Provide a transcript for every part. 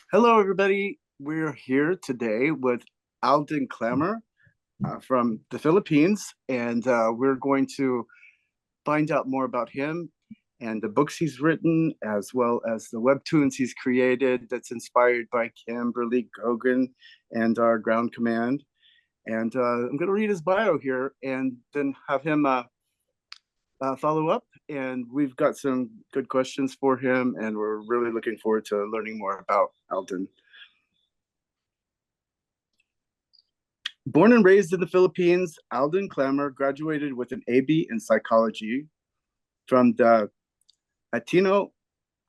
Hello, everybody. We're here today with Alden Clamor from the Philippines, and we're going to find out more about him and the books he's written, as well as the webtoons he's created that's inspired by Kimberly Gogan and our ground command. And I'm going to read his bio here and then have him follow up. And we've got some good questions for him, and we're really looking forward to learning more about Alden. Born and raised in the Philippines, Alden Clamor graduated with an AB in psychology from the Atino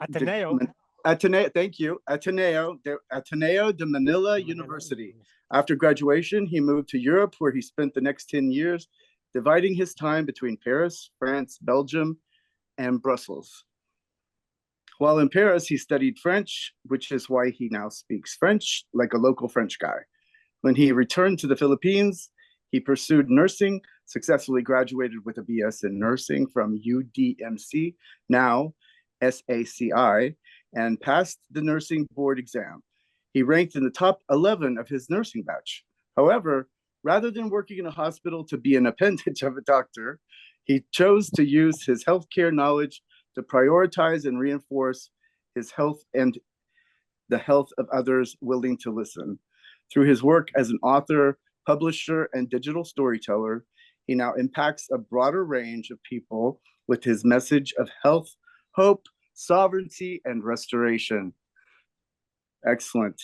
de, Ateneo. Ateneo, thank you, Ateneo de Manila Manila. University. After graduation, he moved to Europe, where he spent the next 10 years, dividing his time between Paris, France, Belgium, and Brussels. While in Paris, he studied French, which is why he now speaks French like a local French guy. When he returned to the Philippines, he pursued nursing, successfully graduated with a BS in nursing from UDMC, now SACI, and passed the nursing board exam. He ranked in the top 11 of his nursing batch. However, rather than working in a hospital to be an appendage of a doctor, he chose to use his healthcare knowledge to prioritize and reinforce his health and the health of others willing to listen. Through his work as an author, publisher, and digital storyteller, he now impacts a broader range of people with his message of health, hope, sovereignty, and restoration. Excellent.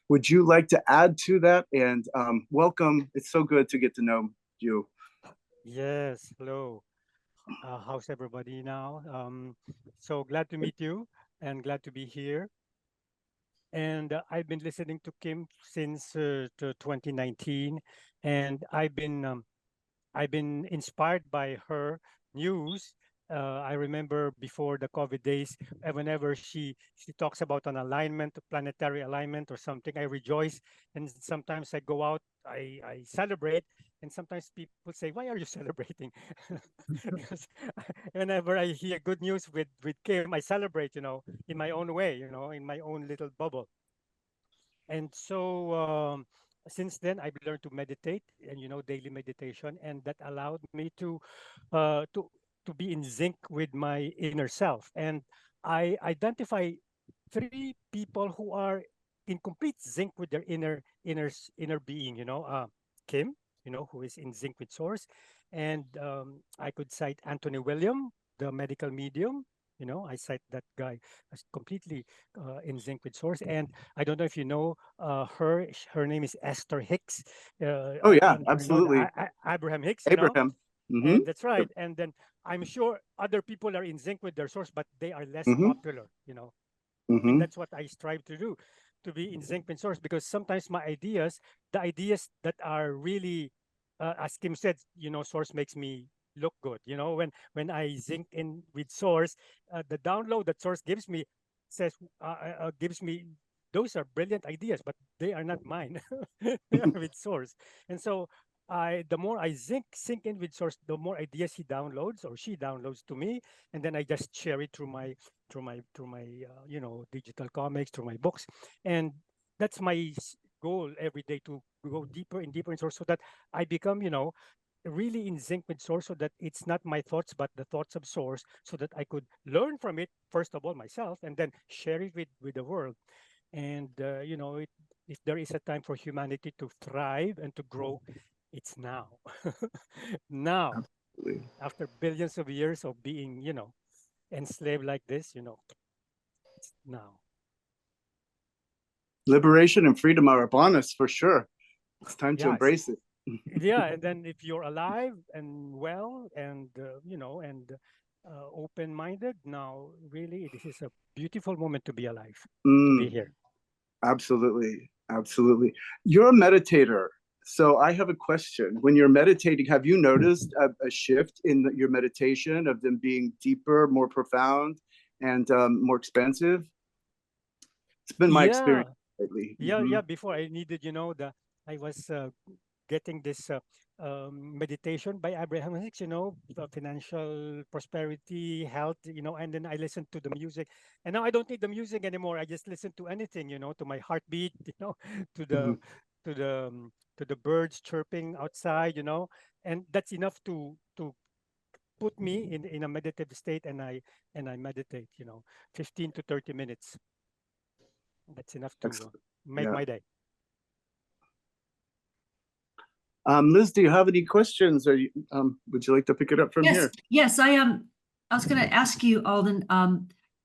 Would you like to add to that? And welcome. It's so good to get to know you. Yes, hello. How's everybody now? So glad to meet you and glad to be here. And I've been listening to Kim since 2019, and I've been inspired by her news. I remember before the COVID days, whenever she talks about an alignment, a planetary alignment or something, I rejoice. And sometimes I go out, I celebrate. And sometimes people say, "Why are you celebrating?" Because whenever I hear good news with Kim, I celebrate, in my own way, in my own little bubble. And so since then, I've learned to meditate and daily meditation, and that allowed me uh, to to be in sync with my inner self. And I identify three people who are in complete sync with their inner being. Kim, who is in sync with source, and I could cite Anthony William, the medical medium. I cite that guy as completely in sync with source. And I don't know if you know her. Her name is Esther Hicks, Oh, yeah, and absolutely. Abraham Hicks. Abraham. Mm-hmm. And that's right. And then I'm sure other people are in sync with their source, but they are less Mm-hmm. popular. And Mm-hmm. that's what I strive to do, to be in sync with source. Because sometimes my ideas, the ideas that are really, as Kim said, source makes me look good. When I sync in with source, the download that source gives me says gives me, those are brilliant ideas, but they are not mine. They are with source. And so the more I sync in with source, the more ideas he downloads or she downloads to me, and then I just share it through my digital comics, through my books. And that's my goal every day, to go deeper and deeper in source, so that I become really in sync with source, so that it's not my thoughts but the thoughts of source, so that I could learn from it, first of all myself, and then share it with the world. And if there is a time for humanity to thrive and to grow, it's now. Now, Absolutely. after billions of years of being enslaved like this, it's now. Liberation and freedom are upon us for sure. It's time to Yes. embrace it. Yeah. And then if you're alive and well and open-minded, now really this is a beautiful moment to be alive, to be Mm, here. absolutely. Absolutely. You're a meditator. So I have a question. When you're meditating, have you noticed a shift in your meditation of them being deeper, more profound, and more expensive? It's been my experience Yeah. lately. Yeah, yeah. Before I needed, the I was getting this meditation by Abraham Hicks, financial prosperity, health, and then I listened to the music, and now I don't need the music anymore. I just listen to anything, to my heartbeat, to the Mhm. to the to the birds chirping outside, and that's enough to put me in a meditative state, and I meditate, 15 to 30 minutes. That's enough to Excellent. make Yeah. my day. Liz, do you have any questions, or would you like to pick it up from Yes, here? yes, I was going to ask you, Alden.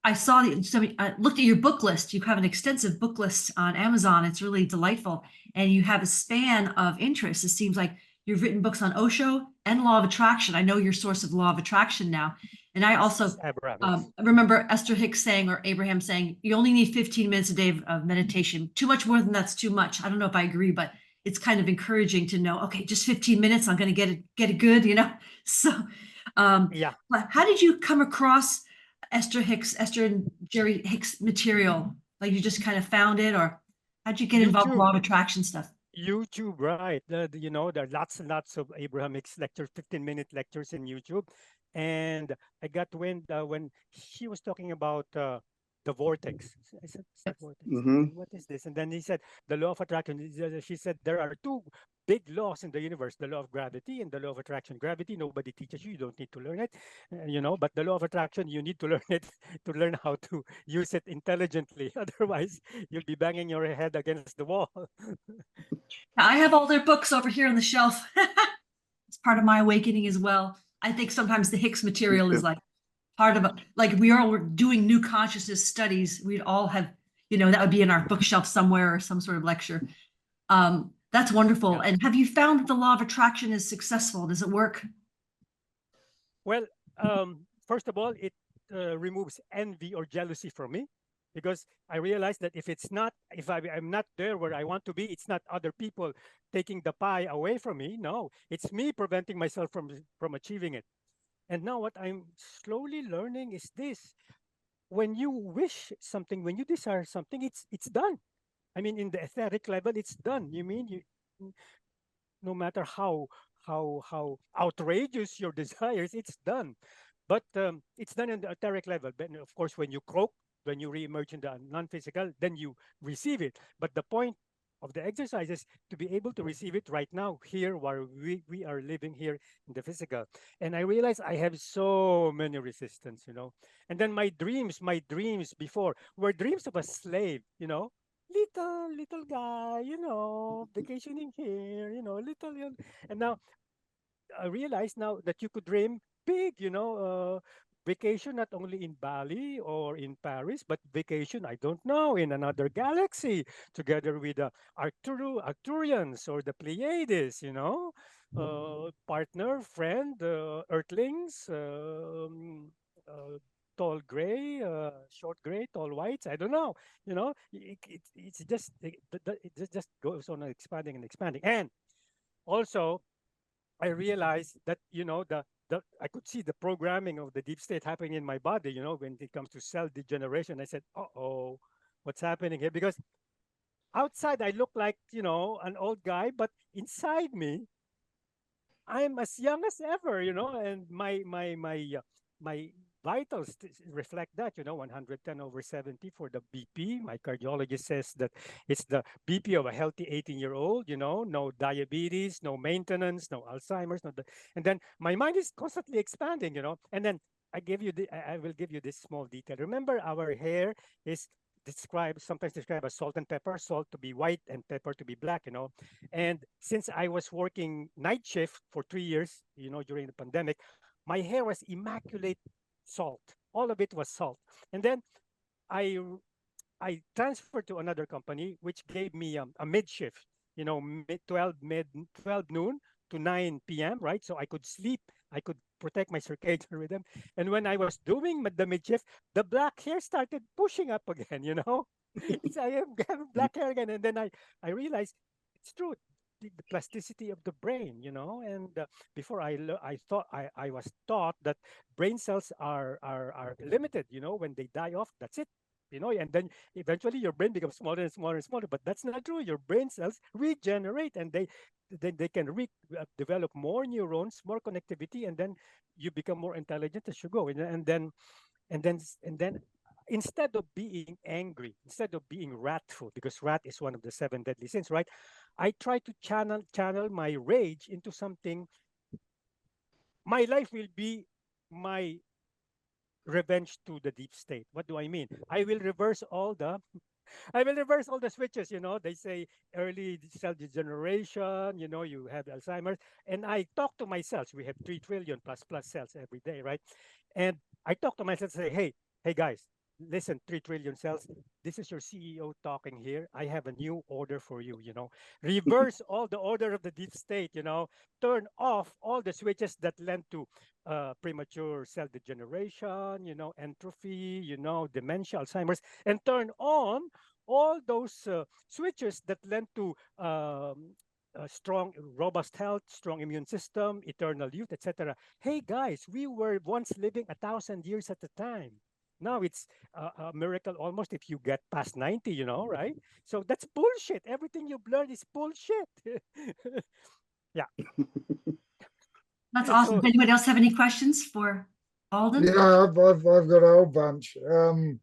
I saw that I looked at your book list. You have an extensive book list on Amazon. It's really delightful, and you have a span of interest. It seems like you've written books on Osho and law of attraction. I know your source of law of attraction now, and I also Abraham Hicks. remember Esther Hicks saying, or Abraham saying, you only need 15 minutes a day of meditation. Too much more than that's too much. I don't know if I agree, but it's kind of encouraging to know, okay, just 15 minutes, I'm going to get it good, So, Yeah. how did you come across Esther and Jerry Hicks material? Like you just kind of found it, or how'd you get involved with YouTube. law of attraction stuff? YouTube, right? There are lots and lots of Abraham Hicks lectures, 15-minute lectures in YouTube, and I got wind when he was talking about the vortex. I said, "What's the vortex? Mm-hmm. What is this?" And then he said, "The law of attraction." She said, "There are two big laws in the universe: the law of gravity and the law of attraction. Gravity, nobody teaches you; you don't need to learn it, But the law of attraction, you need to learn it to learn how to use it intelligently. Otherwise, you'll be banging your head against the wall." I have all their books over here on the shelf. It's part of my awakening as well. I think sometimes the Hicks Me material is too. like part of like we all were doing new consciousness studies. We'd all have, that would be in our bookshelf somewhere or some sort of lecture. That's wonderful. Yeah. And have you found that the law of attraction is successful? Does it work? Well, first of all, it removes envy or jealousy from me, because I realize that if I'm not there where I want to be, it's not other people taking the pie away from me. No, it's me preventing myself from achieving it. And now what I'm slowly learning is this: when you wish something, when you desire something, it's done. I mean, in the etheric level, it's done. You mean you, no matter how outrageous your desires, it's done. But it's done in the etheric level. But of course, when you croak, when you reemerge in the non-physical, then you receive it. But the point of the exercise is to be able to receive it right now, here, while we are living here in the physical. And I realize I have so many resistance, And then my dreams before were dreams of a slave, little guy, vacationing here, and now I realize now that you could dream big, vacation not only in Bali or in Paris, but vacation, I don't know, in another galaxy together with the Arcturians or the Pleiades, partner, friend, Earthlings, tall gray, short gray, tall whites. I don't know. It's just it just goes on expanding and expanding. And also, I realized that the I could see the programming of the deep state happening in my body. When it comes to cell degeneration, I said, "Uh oh, what's happening here?" Because outside I look like an old guy, but inside me I'm as young as ever, and my vitals reflect that, 110/70 for the BP. My cardiologist says that it's the BP of a healthy 18-year-old, no diabetes, no maintenance, no Alzheimer's, and then my mind is constantly expanding, and then I will give you this small detail. Remember, our hair is sometimes described as salt and pepper, salt to be white and pepper to be black, and since I was working night shift for 3 years, during the pandemic, my hair was immaculate salt. All of it was salt. And then I I transferred to another company, which gave me a mid shift, mid 12 noon to 9 p.m. Right, so I could sleep, I could protect my circadian rhythm. And when I was doing the mid shift, the black hair started pushing up again. I am having black hair again, and then I realized it's true. The plasticity of the brain, and before I thought I was taught that brain cells are limited. When they die off, that's it. And then eventually your brain becomes smaller and smaller and smaller. But that's not true. Your brain cells regenerate, and they can develop more neurons, more connectivity, and then you become more intelligent as you go. And then instead of being angry, instead of being wrathful, because wrath is one of the 7 deadly sins, right? I try to channel my rage into something. My life will be my revenge to the deep state. What do I mean? I will reverse all the switches. They say early cell degeneration, you have Alzheimer's. And I talk to myself. We have 3 trillion plus cells every day, right? And I talk to myself and say, hey guys, listen, 3 trillion cells. This is your CEO talking here. I have a new order for you, Reverse all the order of the deep state, Turn off all the switches that lend to premature cell degeneration, entropy, dementia, Alzheimer's, and turn on all those switches that lend to strong, robust health, strong immune system, eternal youth, etc. Hey guys, we were once living 1,000 years at a time. Now it's a miracle almost if you get past 90, right? So that's bullshit. Everything you've learned is bullshit. Yeah. That's awesome. Does anybody else have any questions for Alden? Yeah, I've got a whole bunch. I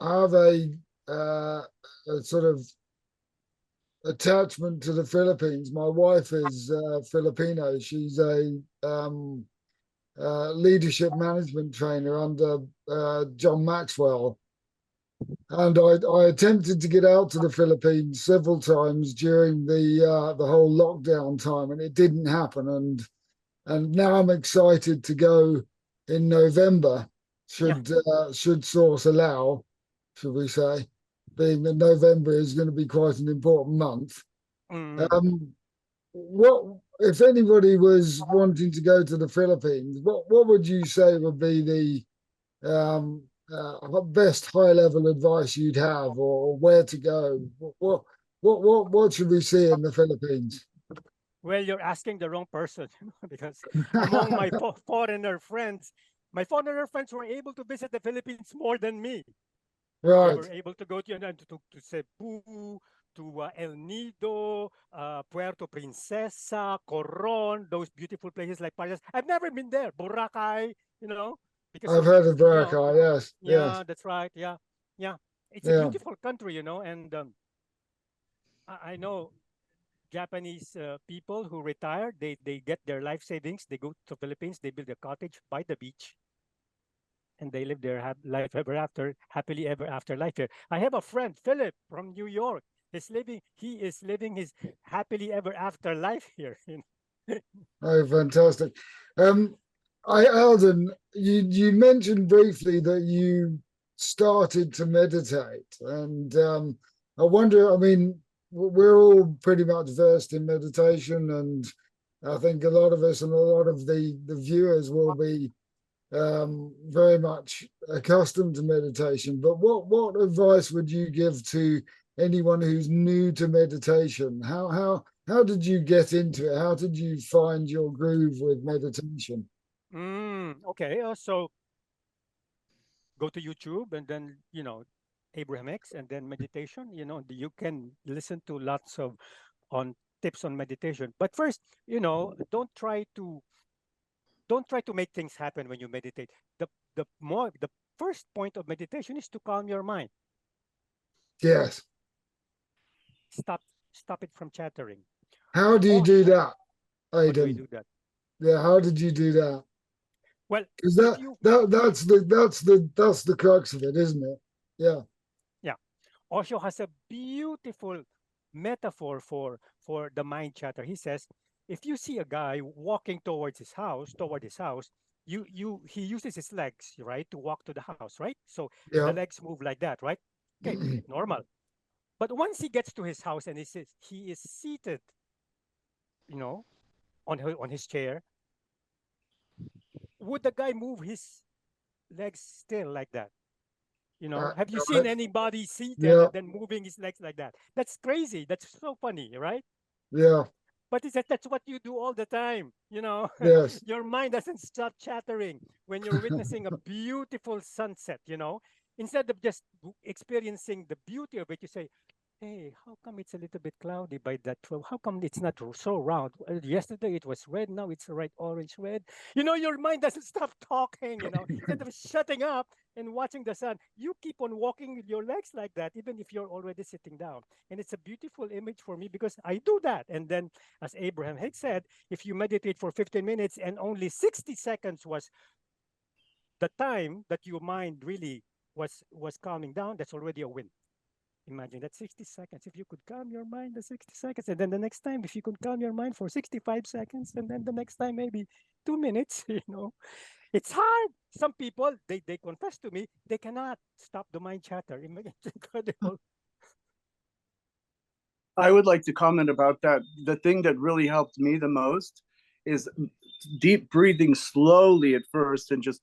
have a sort of attachment to the Philippines. My wife is Filipino. She's a leadership management trainer under John Maxwell. And I attempted to get out to the Philippines several times during the whole lockdown time, and it didn't happen. And now I'm excited to go in November, should source allow, should we say, being that November is going to be quite an important month. What if anybody was wanting to go to the Philippines? What would you say would be the best high level advice you'd have, or where to go? What should we see in the Philippines? Well, you're asking the wrong person, because among my foreigner friends, my foreigner friends were able to visit the Philippines more than me. Right. They were able to go to Cebu, to El Nido, Puerto Princesa, Coron, those beautiful places like Paris. I've never been there. Boracay, because I've heard of Boracay, yes. Yeah, yes. that's right. Yeah. It's a beautiful country, and I know Japanese people who retire, they get their life savings, they go to Philippines, they build a cottage by the beach, and they live their life ever after, happily ever after life here. I have a friend, Philip, from New York. He is living his happily ever after life here. Oh, fantastic. Alden, you mentioned briefly that you started to meditate, and I wonder, I mean, we're all pretty much versed in meditation, and I think a lot of us and a lot of the viewers will be very much accustomed to meditation. But what advice would you give to anyone who's new to meditation? How did you get into it? How did you find your groove with meditation? Okay, so go to YouTube, and then Abraham X, and then meditation. You can listen to lots of tips on meditation. But first, don't try to make things happen when you meditate. The first point of meditation is to calm your mind. Yes. Stop it from chattering. How do you do that, Alden? How do we do that? Yeah, how did you do that? Well, because that's the crux of it, isn't it? Yeah. Osho has a beautiful metaphor for the mind chatter. He says, if you see a guy walking toward his house, he uses his legs, right, to walk to the house, right? So the legs move like that, right? Okay, normal. But once he gets to his house and he is seated, on his chair, would the guy move his legs still like that? Have you seen anybody seated and then moving his legs like that? That's crazy. That's so funny, right? Yeah. But he said that's what you do all the time. Yes. Your mind doesn't stop chattering when you're witnessing a beautiful sunset. Instead of just experiencing the beauty of it, you say, hey, how come it's a little bit cloudy by that 12? How come it's not so round? Yesterday it was red, now it's right orange red. You know, your mind doesn't stop talking, you know. Instead of shutting up and watching the sun, you keep on walking with your legs like that, even if you're already sitting down. And it's a beautiful image for me because I do that. And then, as Abraham had said, if you meditate for 15 minutes and only 60 seconds was the time that your mind really was calming down, that's already a win. Imagine that 60 seconds. If you could calm your mind the 60 seconds, and then the next time, if you could calm your mind for 65 seconds, and then the next time, maybe 2 minutes, you know, it's hard. Some people, they confess to me, they cannot stop the mind chatter. It's incredible. I would like to comment about that. The thing that really helped me the most is deep breathing slowly at first, and just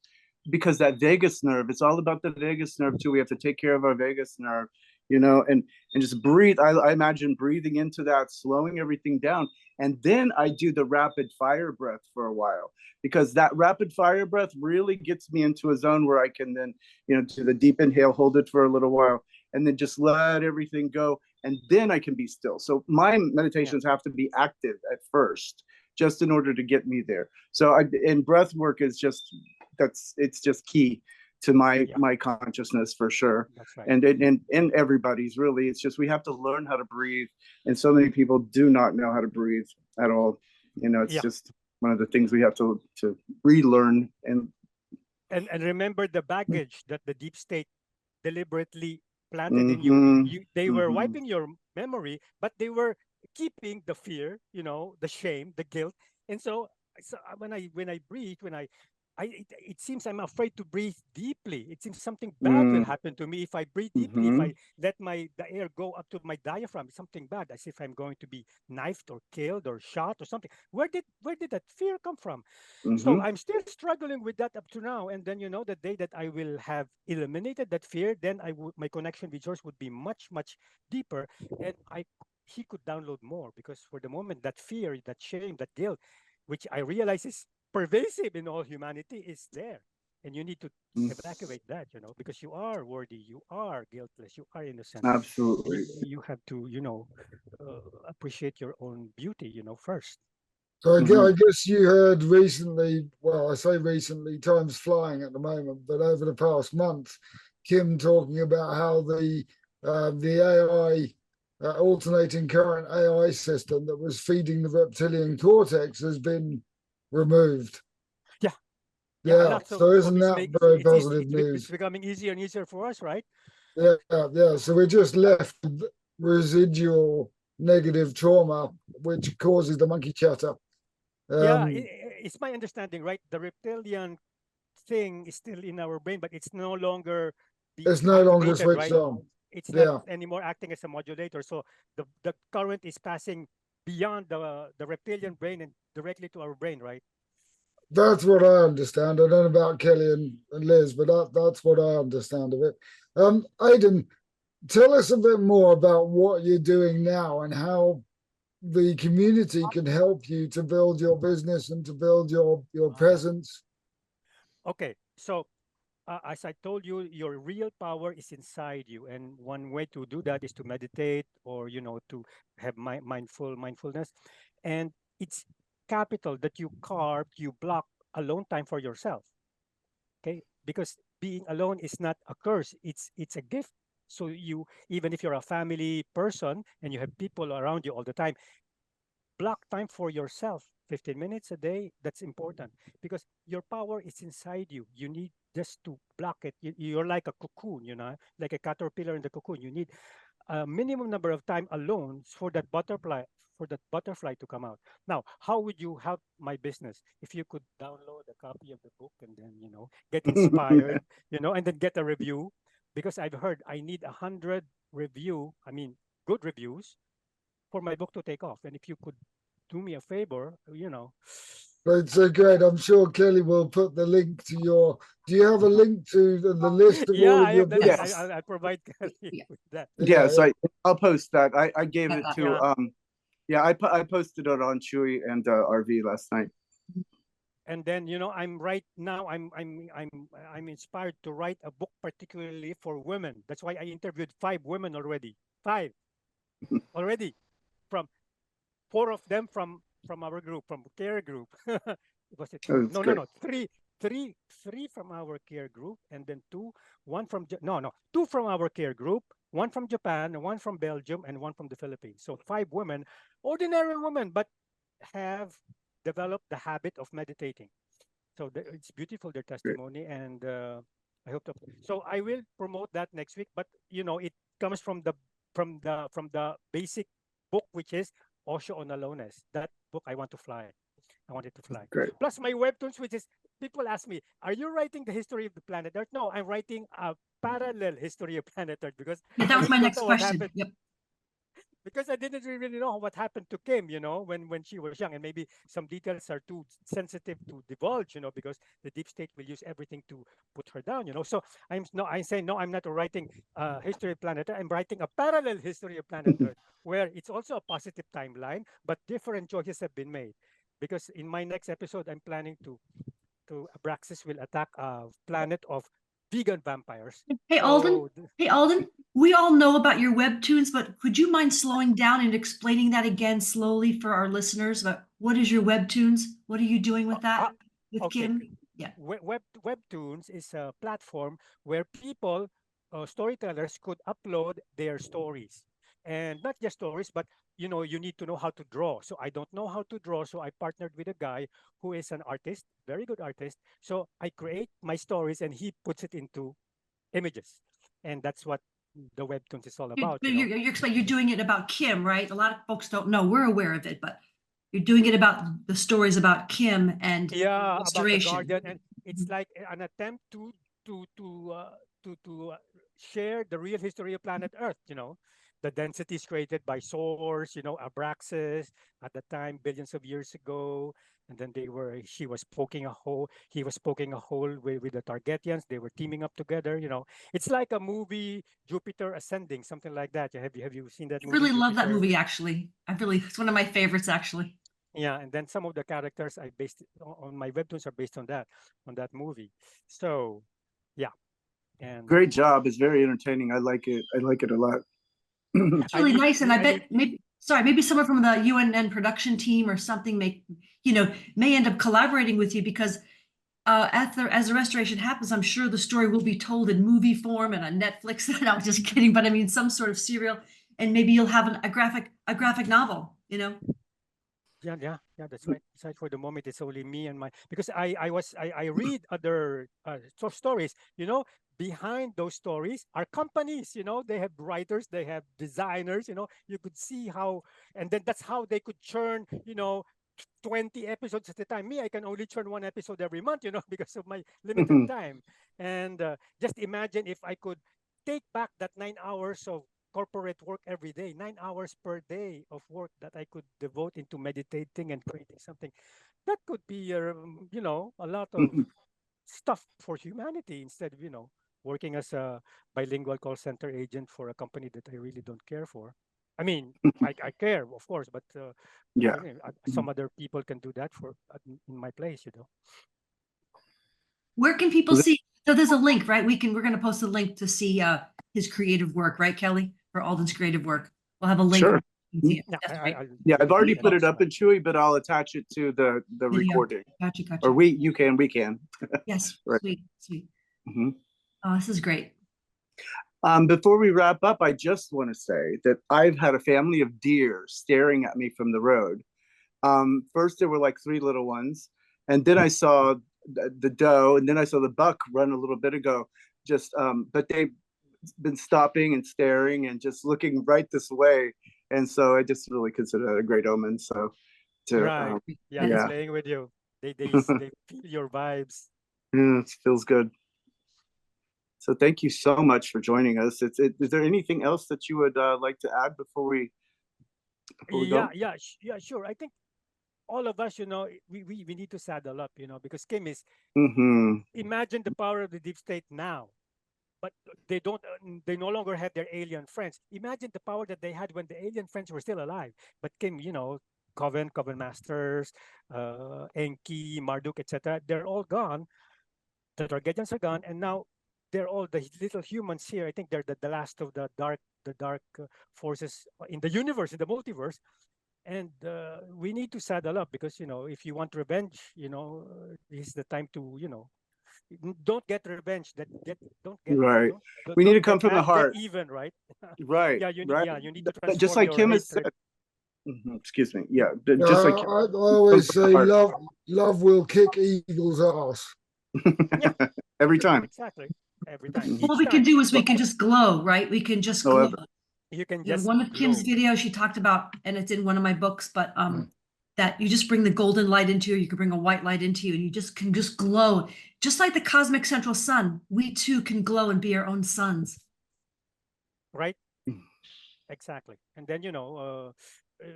because that vagus nerve, it's all about the vagus nerve too. We have to take care of our vagus nerve, you know, and just breathe. I imagine breathing into that, slowing everything down. And then I do the rapid fire breath for a while, because that rapid fire breath really gets me into a zone where I can then, you know, do the deep inhale, hold it for a little while, and then just let everything go. And then I can be still. So my meditations have to be active at first, just in order to get me there. So and breath work is just, it's just key to my consciousness for sure. That's right. And everybody's really, it's just, we have to learn how to breathe. And so many people do not know how to breathe at all. You know, it's just one of the things we have to relearn. And remember the baggage that the deep state deliberately planted in you. They were wiping your memory, but they were keeping the fear, you know, the shame, the guilt. And so when I breathe, it seems I'm afraid to breathe deeply. It seems something bad will happen to me if I breathe deeply. If I let the air go up to my diaphragm, something bad, as if I'm going to be knifed or killed or shot or something. Where did that fear come from? So I'm still struggling with that up to now. And then, you know, the day that I will have eliminated that fear, then my connection with George would be much, much deeper, and he could download more, because for the moment, that fear, that shame, that guilt, which I realize is pervasive in all humanity, is there. And you need to evacuate that, you know, because you are worthy, you are guiltless, you are innocent. absolutely. You have to, you know, appreciate your own beauty, you know, first. So I guess you heard recently, well, I say recently, time's flying at the moment, but over the past month, Kim talking about how the AI, alternating current AI system that was feeding the reptilian cortex has been removed. Yeah. So isn't that very positive news? It's becoming easier and easier for us, right? Yeah. So we're just left with residual negative trauma, which causes the monkey chatter. It's my understanding, right? The reptilian thing is still in our brain, but it's no longer it's no longer switched right? on. It's not anymore acting as a modulator. So the current is passing beyond the reptilian brain and directly to our brain, right? That's what I understand. I don't know about Kelly and Liz, but that's what I understand of it. Alden, tell us a bit more about what you're doing now and how the community can help you to build your business and to build your presence. Okay, so as I told you, your real power is inside you, and one way to do that is to meditate, or, you know, to have mindfulness, and it's capital that you block alone time for yourself. Okay, because being alone is not a curse; it's a gift. So you, even if you're a family person and you have people around you all the time, block time for yourself. 15 minutes a day, that's important, because your power is inside you. You need just to block it. You're like a cocoon, you know, like a caterpillar in the cocoon. You need a minimum number of time alone for that butterfly to come out. Now, how would you help my business? If you could download a copy of the book and then, you know, get inspired, you know, and then get a review, because I've heard I need 100 good reviews for my book to take off. And if you could do me a favor, you know. That's so great. I'm sure Kelly will put the link to your. Do you have a link to the list of all of your books? Yes. I provide Kelly with that. Yes, I'll post that. I gave it to I posted it on CHWE and RV last night. And then, you know, I'm inspired to write a book particularly for women. That's why I interviewed 5 women already. 5. already. From four of them from our group, from care group. Was it Oh, that's no, great. three from our care group, and then one from two from our care group, one from Japan, one from Belgium, and one from the Philippines. So five women, ordinary women, but have developed the habit of meditating. So it's beautiful, their Great. testimony, and I hope to. So I will promote that next week. But it comes from the basic book, which is Osho on Alones. That book I want to fly. I want it to fly. Great. Plus my webtoons, which is people ask me, "Are you writing the history of the planet Earth?" No, I'm writing a parallel history of planet Earth because Yeah, I that was my really don't next know what question. happened, Yep. because I didn't really know what happened to Kim, when she was young, and maybe some details are too sensitive to divulge, because the deep state will use everything to put her down, So I'm saying no, I'm not writing history of planet Earth. I'm writing a parallel history of planet Earth, where it's also a positive timeline, but different choices have been made. Because in my next episode, I'm planning to Abraxas will attack a planet of vegan vampires. Hey, Alden. So Hey, Alden. We all know about your webtoons, but could you mind slowing down and explaining that again slowly for our listeners? About what is your webtoons? What are you doing with that with okay. Kim? Yeah. Webtoons is a platform where people, storytellers, could upload their stories, and not just stories, but you need to know how to draw. So I don't know how to draw, so I partnered with a guy who is an artist, very good artist. So I create my stories, and he puts it into images, and that's what the webtoons is all about. You're doing it about Kim, right? A lot of folks don't know. We're aware of it, but you're doing it about the stories about Kim and Yeah, about the restoration. Guardian, and it's like an attempt to share the real history of planet Earth. The densities created by source. Abraxas at the time, billions of years ago, and then she was poking a hole. He was poking a hole with the Targetians. They were teaming up together. It's like a movie, Jupiter Ascending, something like that. Have you seen that I movie, really love that Jupiter? movie, actually. It's one of my favorites, actually. Yeah, and then some of the characters I based on my webtoons are based on that movie. So, yeah, and Great job. It's very entertaining. I like it. I like it a lot. It's I really need nice, and we I I bet need maybe someone from the UNN production team or something may end up collaborating with you because as the restoration happens, I'm sure the story will be told in movie form and on Netflix. No, just kidding, but I mean some sort of serial, and maybe you'll have a graphic novel. yeah, that's right. Aside for the moment, it's only me and my, because I read other stories. Behind those stories are companies. They have writers, they have designers. You could see how, and then that's how they could churn. 20 episodes at a time. Me, I can only churn one episode every month, because of my limited time. And just imagine if I could take back that 9 hours of corporate work every day, 9 hours per day of work that I could devote into meditating and creating something. That could be, a lot of stuff for humanity, instead of, working as a bilingual call center agent for a company that I really don't care for. I mean, I care, of course, but Yeah. some other people can do that in my place. Where can people see? So there's a link, right? We're going to post a link to see his creative work, right, Kelly? For Alden's creative work. We'll have a link. Sure. Yeah, That's right. Yeah, I've already Yeah, put it up right. in CHWE, but I'll attach it to the Video. recording. Gotcha. Or we can. Yes. Right. Sweet. hmm Oh, this is great. Before we wrap up, I just want to say that I've had a family of deer staring at me from the road. First, there were like three little ones, and then I saw the doe, and then I saw the buck run a little bit ago. But they've been stopping and staring and just looking right this way, and so I just really consider that a great omen. So, Right. Yeah, they're yeah, playing with you. They feel your vibes. yeah, it feels good. So thank you so much for joining us. Is there anything else that you would like to add before we go? Yeah, sure. I think all of us, we need to saddle up, because Kim is, Mm-hmm. imagine the power of the deep state now, but they no longer have their alien friends. Imagine the power that they had when the alien friends were still alive. But Kim, Coven Masters, Enki, Marduk, etc., they're all gone. The Targetians are gone, and now they're all the little humans here. I think they're the last of the dark forces in the universe, in the multiverse. And we need to saddle up because, you know, if you want revenge, you know, this is the time to, you know, don't get revenge. Don't get Right. don't- We need to don't come get from the mad, get heart. even, right? Right. Yeah, you right. need to Just transform like your Kim has hatred. said. Excuse me. Yeah. No, Just like I always from the say heart. love will kick evil's ass. Yeah. Every time. Exactly. Every time. Mhm. What Each we can time. do is we can just glow, right? We can just glow. However. You can You know, just one of Kim's glow. videos she talked about, and it's in one of my books, but that you just bring the golden light into you, you can bring a white light into you, and you just can just glow. Just like the cosmic central sun, we too can glow and be our own suns. Right? Exactly. And then, you know,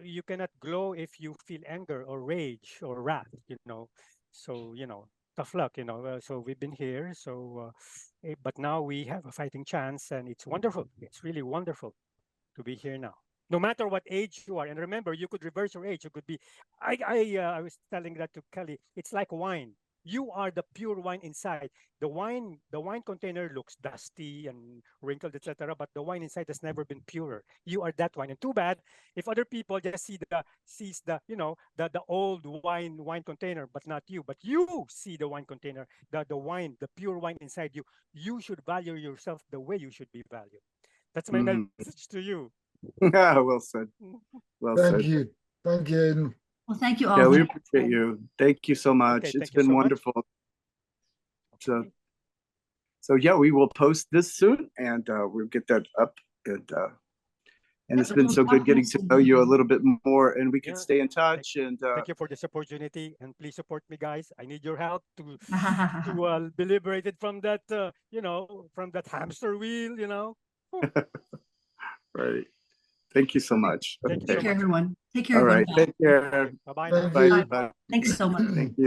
you cannot glow if you feel anger or rage or wrath, you know. So, you know, tough luck, you know. So we've been here. So, but now we have a fighting chance, and it's wonderful. It's really wonderful to be here now. No matter what age you are, and remember, you could reverse your age. You could be. I was telling that to Kelly. It's like wine. You are the pure wine inside. The wine container looks dusty and wrinkled, etc. But the wine inside has never been purer. You are that wine. And too bad if other people just sees the you know the old wine container, but not you. But you see the wine container, the wine, the pure wine inside you. You should value yourself the way you should be valued. That's my message to you. Well said. Well Thank said. you. Thank you, Aiden. Well, thank you all. Yeah, we appreciate you. Thank you so much. Okay, It's thank you been so much. wonderful. So, Okay. so yeah, we will post this soon, and we'll get that up. And it's been so good getting to know you a little bit more, and we can Yeah. stay in touch. And Thank you for this opportunity, and please support me, guys. I need your help to be liberated from that, you know, from that hamster wheel, you know. right. Thank you so much. Thank you Take so care, much. everyone. Take care, All everyone. right. Take care. Bye bye Thank now. you. Bye. Bye. Thanks so much. Thank you.